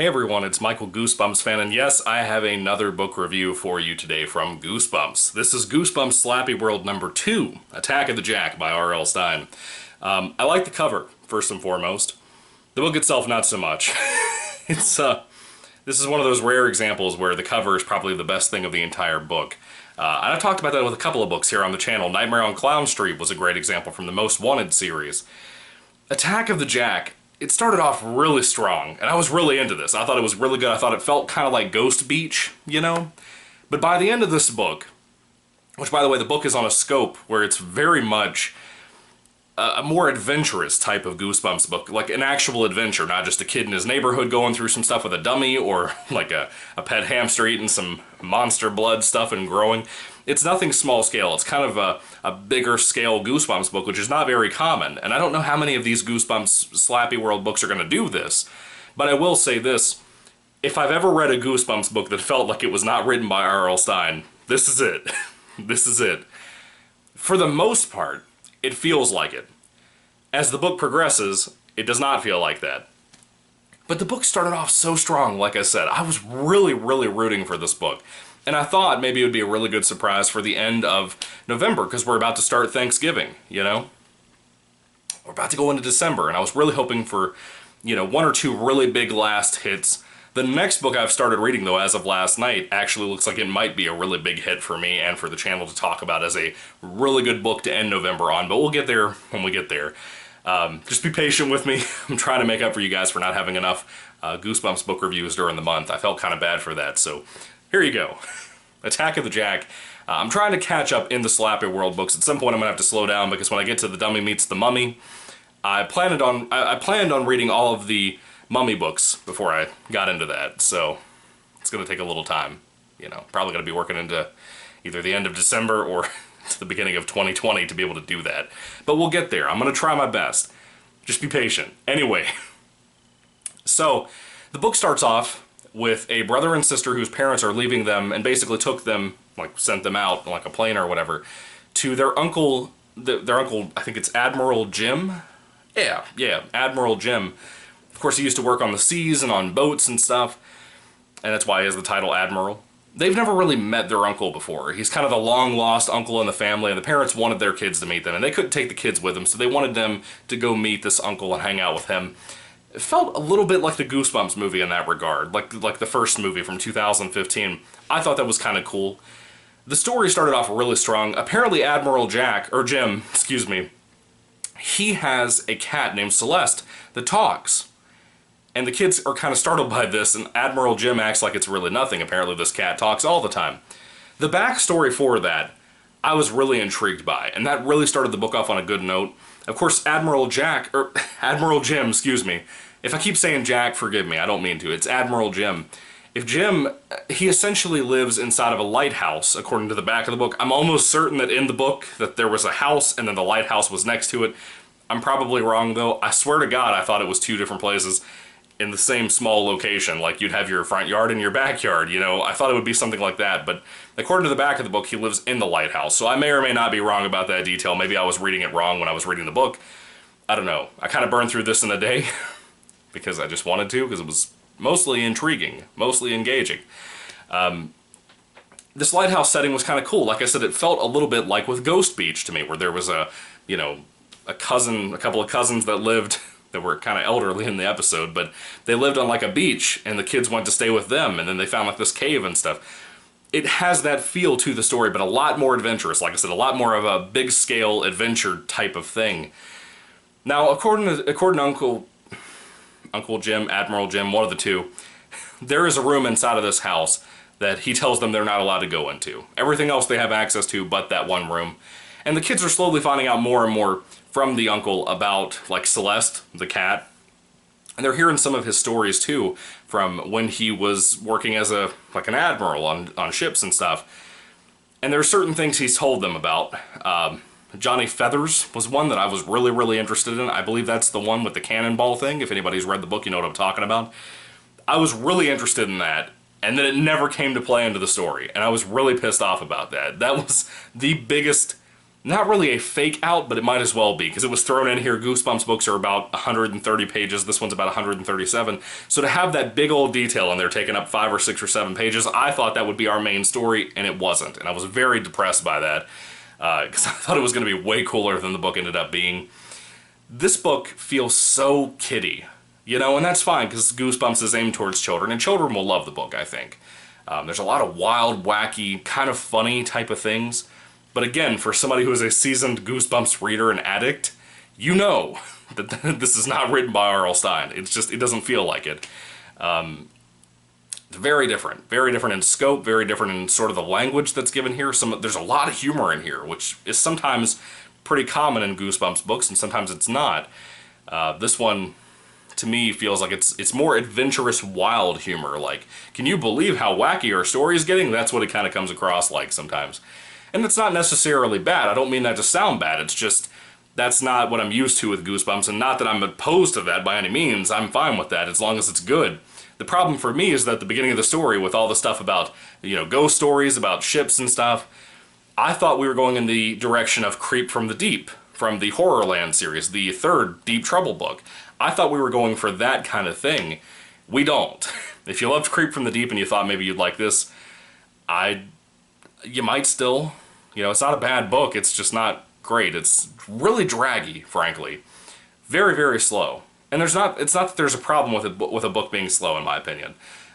Hey everyone, it's Michael GoosebumpsFan, and yes, I have another book review for you today from Goosebumps. This is Goosebumps SlappyWorld number 2, Attack of the Jack by R.L. Stine. I like the cover, first and foremost. The book itself, not so much. This is one of those rare examples where the cover is probably the best thing of the entire book. And I've talked about that with a couple of books here on the channel. Nightmare on Clown Street was a great example from the Most Wanted series. Attack of the Jack, it started off really strong, and I was really into this. I thought it was really good. I thought it felt kind of like Ghost Beach, you know? But by the end of this book, which by the way, the book is on a scope where it's very much a more adventurous type of Goosebumps book, like an actual adventure, not just a kid in his neighborhood going through some stuff with a dummy, or like a pet hamster eating some monster blood stuff and growing. It's nothing small scale. It's kind of a bigger scale Goosebumps book, which is not very common. And I don't know how many of these Goosebumps SlappyWorld books are going to do this, but I will say this. If I've ever read a Goosebumps book that felt like it was not written by R.L. Stine, this is it. This is it. For the most part, it feels like it. As the book progresses, it does not feel like that. But the book started off so strong, like I said. I was really, really rooting for this book. And I thought maybe it would be a really good surprise for the end of November, because we're about to start Thanksgiving, you know? We're about to go into December, and I was really hoping for, you know, one or two really big last hits. The next book I've started reading, though, as of last night, actually looks like it might be a really big hit for me and for the channel to talk about as a really good book to end November on, but we'll get there when we get there. Just be patient with me. I'm trying to make up for you guys for not having enough Goosebumps book reviews during the month. I felt kind of bad for that, so here you go. Attack of the Jack. I'm trying to catch up in the SlappyWorld books. At some point I'm going to have to slow down, because when I get to The Dummy Meets the Mummy, I planned on reading all of the Mummy books before I got into that, so it's going to take a little time. You know, probably going to be working into either the end of December or to the beginning of 2020 to be able to do that. But we'll get there. I'm going to try my best. Just be patient. Anyway, so the book starts off with a brother and sister whose parents are leaving them and basically took them, like sent them out like a plane or whatever, to their uncle, their uncle, I think it's Admiral Jim? Yeah, Admiral Jim. Of course, he used to work on the seas and on boats and stuff, and that's why he has the title Admiral. They've never really met their uncle before. He's kind of the long-lost uncle in the family, and the parents wanted their kids to meet them, and they couldn't take the kids with them, so they wanted them to go meet this uncle and hang out with him. It felt a little bit like the Goosebumps movie in that regard, like the first movie from 2015. I thought that was kind of cool. The story started off really strong. Apparently Admiral Jack, or Jim, excuse me, he has a cat named Celeste that talks. And the kids are kind of startled by this, and Admiral Jim acts like it's really nothing. Apparently this cat talks all the time. The backstory for that, I was really intrigued by, and that really started the book off on a good note. Of course, Admiral Jim, excuse me. If I keep saying Jack, forgive me, I don't mean to. It's Admiral Jim. If Jim, he essentially lives inside of a lighthouse, according to the back of the book. I'm almost certain that in the book that there was a house and then the lighthouse was next to it. I'm probably wrong, though. I swear to God, I thought it was two different places in the same small location. Like you'd have your front yard and your backyard, you know. I thought it would be something like that, but according to the back of the book, he lives in the lighthouse. So I may or may not be wrong about that detail. Maybe I was reading it wrong when I was reading the book. I don't know. I kind of burned through this in a day because I just wanted to, because it was mostly intriguing, mostly engaging. This lighthouse setting was kind of cool. Like I said, it felt a little bit like with Ghost Beach to me, where there was a couple of cousins that lived, that were kind of elderly in the episode, but they lived on like a beach, and the kids went to stay with them, and then they found like this cave and stuff. It has that feel to the story, but a lot more adventurous. Like I said, a lot more of a big scale adventure type of thing. Now, according to Uncle Jim, Admiral Jim, one of the two, there is a room inside of this house that he tells them they're not allowed to go into. Everything else they have access to but that one room. And the kids are slowly finding out more and more from the uncle about, like, Celeste, the cat. And they're hearing some of his stories, too, from when he was working as an admiral on ships and stuff. And there are certain things he's told them about. Johnny Feathers was one that I was really, really interested in. I believe that's the one with the cannonball thing. If anybody's read the book, you know what I'm talking about. I was really interested in that, and then it never came to play into the story. And I was really pissed off about that. That was the biggest not really a fake out, but it might as well be, because it was thrown in here. Goosebumps books are about 130 pages. This one's about 137. So to have that big old detail in there taking up 5 or 6 or 7 pages, I thought that would be our main story, and it wasn't. And I was very depressed by that, because I thought it was going to be way cooler than the book ended up being. This book feels so kiddie, you know, and that's fine, because Goosebumps is aimed towards children, and children will love the book, I think. There's a lot of wild, wacky, kind of funny type of things. But again, for somebody who is a seasoned Goosebumps reader and addict, you know that this is not written by R.L. Stine. It's just, it doesn't feel like it. Very different in scope, very different in sort of the language that's given here. There's a lot of humor in here, which is sometimes pretty common in Goosebumps books, and sometimes it's not. This one, to me, feels like it's more adventurous, wild humor. Like, can you believe how wacky our story is getting? That's what it kind of comes across like sometimes. And it's not necessarily bad. I don't mean that to sound bad. It's just, that's not what I'm used to with Goosebumps, and not that I'm opposed to that by any means. I'm fine with that as long as it's good. The problem for me is that the beginning of the story, with all the stuff about, you know, ghost stories, about ships and stuff, I thought we were going in the direction of Creep from the Deep, from the Horrorland series, the third Deep Trouble book. I thought we were going for that kind of thing. We don't. If you loved Creep from the Deep and you thought maybe you'd like this, you might still. You know, it's not a bad book, it's just not great. It's really draggy, frankly. Very, very slow. And it's not that there's a problem with a book being slow, in my opinion.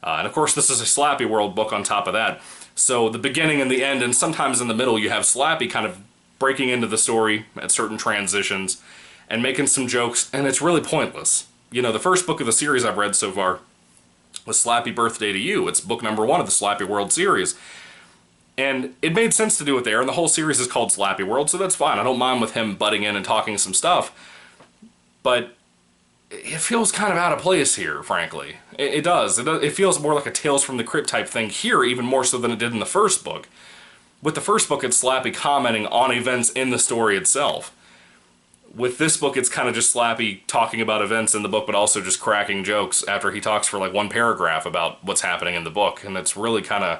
And of course, this is a SlappyWorld book on top of that. So the beginning and the end, and sometimes in the middle, you have Slappy kind of breaking into the story at certain transitions and making some jokes, and it's really pointless. You know, the first book of the series I've read so far was Slappy Birthday to You. It's book number 1 of the SlappyWorld series. And it made sense to do it there, and the whole series is called SlappyWorld, so that's fine. I don't mind with him butting in and talking some stuff. But it feels kind of out of place here, frankly. It does. It feels more like a Tales from the Crypt type thing here, even more so than it did in the first book. With the first book, it's Slappy commenting on events in the story itself. With this book, it's kind of just Slappy talking about events in the book, but also just cracking jokes after he talks for like 1 paragraph about what's happening in the book, and it's really kind of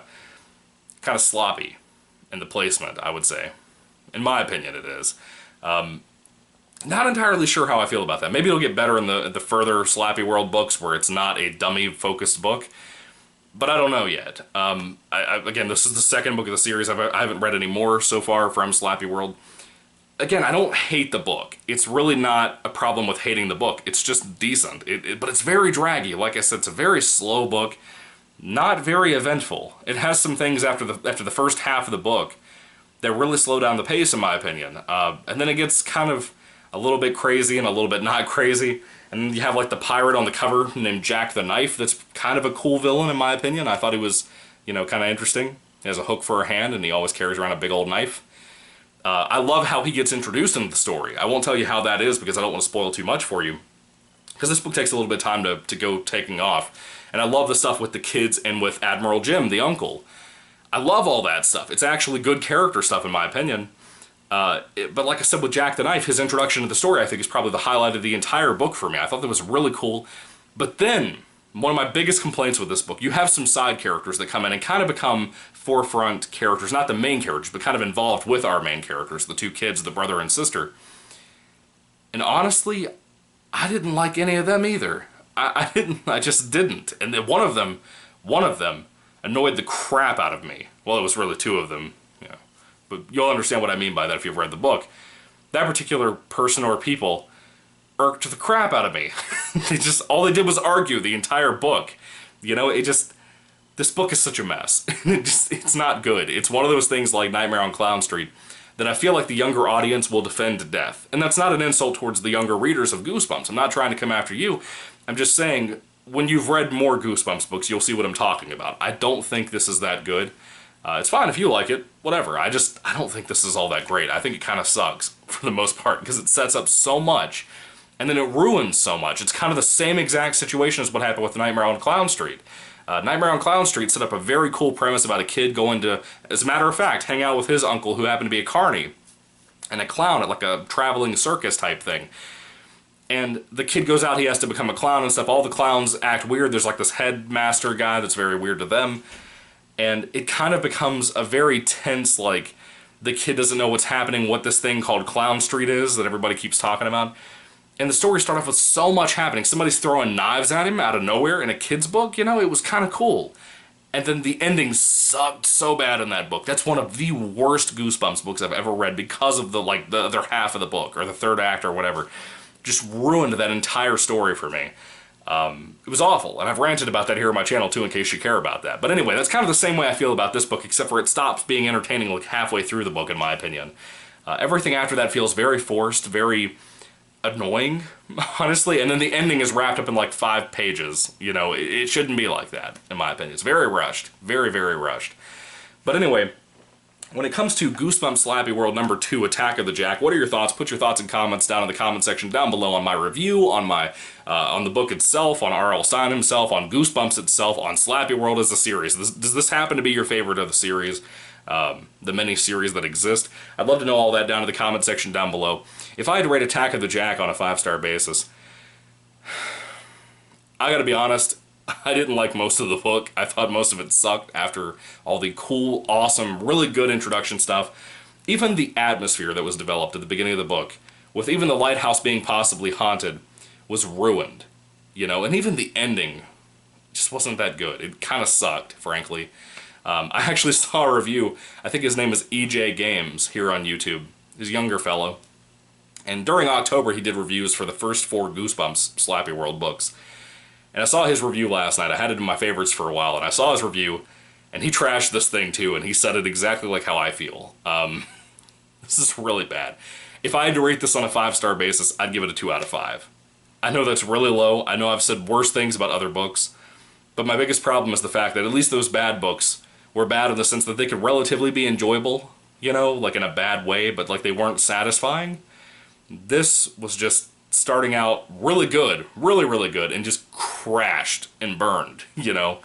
sloppy in the placement, I would say. In my opinion, it is. Not entirely sure how I feel about that. Maybe it'll get better in the further SlappyWorld books where it's not a dummy-focused book, but I don't know yet. Again, this is the second book of the series. I haven't read any more so far from SlappyWorld. Again, I don't hate the book. It's really not a problem with hating the book. It's just decent. But it's very draggy. Like I said, it's a very slow book. Not very eventful. It has some things after the first half of the book that really slow down the pace, in my opinion. And then it gets kind of a little bit crazy and a little bit not crazy. And then you have like the pirate on the cover named Jack the Knife. That's kind of a cool villain, in my opinion. I thought he was, you know, kind of interesting. He has a hook for a hand, and he always carries around a big old knife. I love how he gets introduced into the story. I won't tell you how that is because I don't want to spoil too much for you, because this book takes a little bit of time to go taking off. And I love the stuff with the kids and with Admiral Jim, the uncle. I love all that stuff. It's actually good character stuff, in my opinion. But like I said with Jack the Knife, his introduction to the story, I think, is probably the highlight of the entire book for me. I thought that was really cool. But then, one of my biggest complaints with this book, you have some side characters that come in and kind of become forefront characters. Not the main characters, but kind of involved with our main characters, the 2 kids, the brother and sister. And honestly, I didn't like any of them either. I just didn't. And then one of them annoyed the crap out of me. Well, it was really 2 of them, you know. But you'll understand what I mean by that if you've read the book. That particular person or people irked the crap out of me. All they did was argue the entire book. You know, this book is such a mess. It's not good. It's one of those things like Nightmare on Clown Street that I feel like the younger audience will defend to death. And that's not an insult towards the younger readers of Goosebumps. I'm not trying to come after you. I'm just saying, when you've read more Goosebumps books, you'll see what I'm talking about. I don't think this is that good. It's fine if you like it, whatever. I don't think this is all that great. I think it kind of sucks, for the most part, because it sets up so much, and then it ruins so much. It's kind of the same exact situation as what happened with Nightmare on Clown Street. Nightmare on Clown Street set up a very cool premise about a kid going to, as a matter of fact, hang out with his uncle who happened to be a carny and a clown at like a traveling circus type thing. And the kid goes out, he has to become a clown and stuff. All the clowns act weird. There's like this headmaster guy that's very weird to them. And it kind of becomes a very tense, like, The kid doesn't know what's happening, what this thing called Clown Street is that everybody keeps talking about. And the story started off with so much happening. Somebody's throwing knives at him out of nowhere in a kid's book, you know, it was kind of cool. And then the ending sucked so bad in that book. That's one of the worst Goosebumps books I've ever read because of the other half of the book, or the third act or whatever. Just ruined that entire story for me. It was awful, and I've ranted about that here on my channel too in case you care about that. But anyway, that's kind of the same way I feel about this book, except for it stops being entertaining like halfway through the book, in my opinion. Everything after that feels very forced, very annoying, honestly, and then the ending is wrapped up in like 5 pages. You know, it shouldn't be like that, in my opinion. It's very rushed. Very, very rushed. But anyway, when it comes to Goosebumps SlappyWorld number 2, Attack of the Jack, what are your thoughts? Put your thoughts and comments down in the comment section down below on my review, on my on the book itself, on R.L. Stine himself, on Goosebumps itself, on SlappyWorld as a series. Does this happen to be your favorite of the series? The many series that exist? I'd love to know all that down in the comment section down below. If I had to rate Attack of the Jack on a 5-star basis, I gotta be honest, I didn't like most of the book. I thought most of it sucked after all the cool, awesome, really good introduction stuff. Even the atmosphere that was developed at the beginning of the book, with even the lighthouse being possibly haunted, was ruined. You know, and even the ending just wasn't that good. It kind of sucked, frankly. I actually saw a review, I think his name is EJ Games, here on YouTube. He's a younger fellow. And during October, he did reviews for the first 4 Goosebumps SlappyWorld books. And I saw his review last night. I had it in my favorites for a while, and I saw his review, and he trashed this thing too, and he said it exactly like how I feel. This is really bad. If I had to rate this on a 5-star basis, I'd give it a 2 out of 5. I know that's really low. I know I've said worse things about other books, but my biggest problem is the fact that at least those bad books were bad in the sense that they could relatively be enjoyable, you know, like in a bad way, but like they weren't satisfying. This was just starting out really good, really, really good, and just crashed and burned, you know.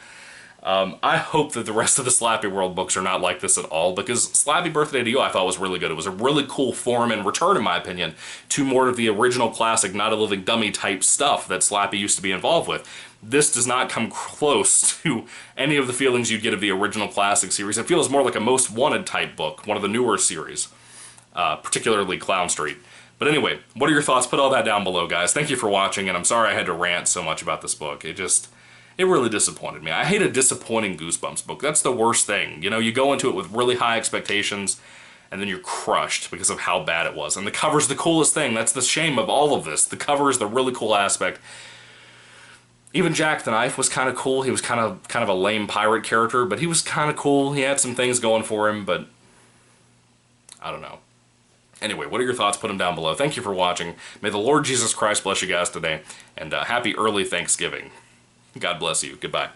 I hope that the rest of the SlappyWorld books are not like this at all, because Slappy Birthday to You I thought was really good. It was a really cool form and return, in my opinion, to more of the original classic Not a Living Dummy type stuff that Slappy used to be involved with. This does not come close to any of the feelings you'd get of the original classic series. It feels more like a Most Wanted type book, one of the newer series, particularly Clown Street. But anyway, what are your thoughts? Put all that down below, guys. Thank you for watching, and I'm sorry I had to rant so much about this book. It really disappointed me. I hate a disappointing Goosebumps book. That's the worst thing. You know, you go into it with really high expectations, and then you're crushed because of how bad it was. And the cover's the coolest thing. That's the shame of all of this. The cover is the really cool aspect. Even Jack the Knife was kind of cool. He was kind of a lame pirate character, but he was kind of cool. He had some things going for him, but I don't know. Anyway, what are your thoughts? Put them down below. Thank you for watching. May the Lord Jesus Christ bless you guys today, and happy early Thanksgiving. God bless you. Goodbye.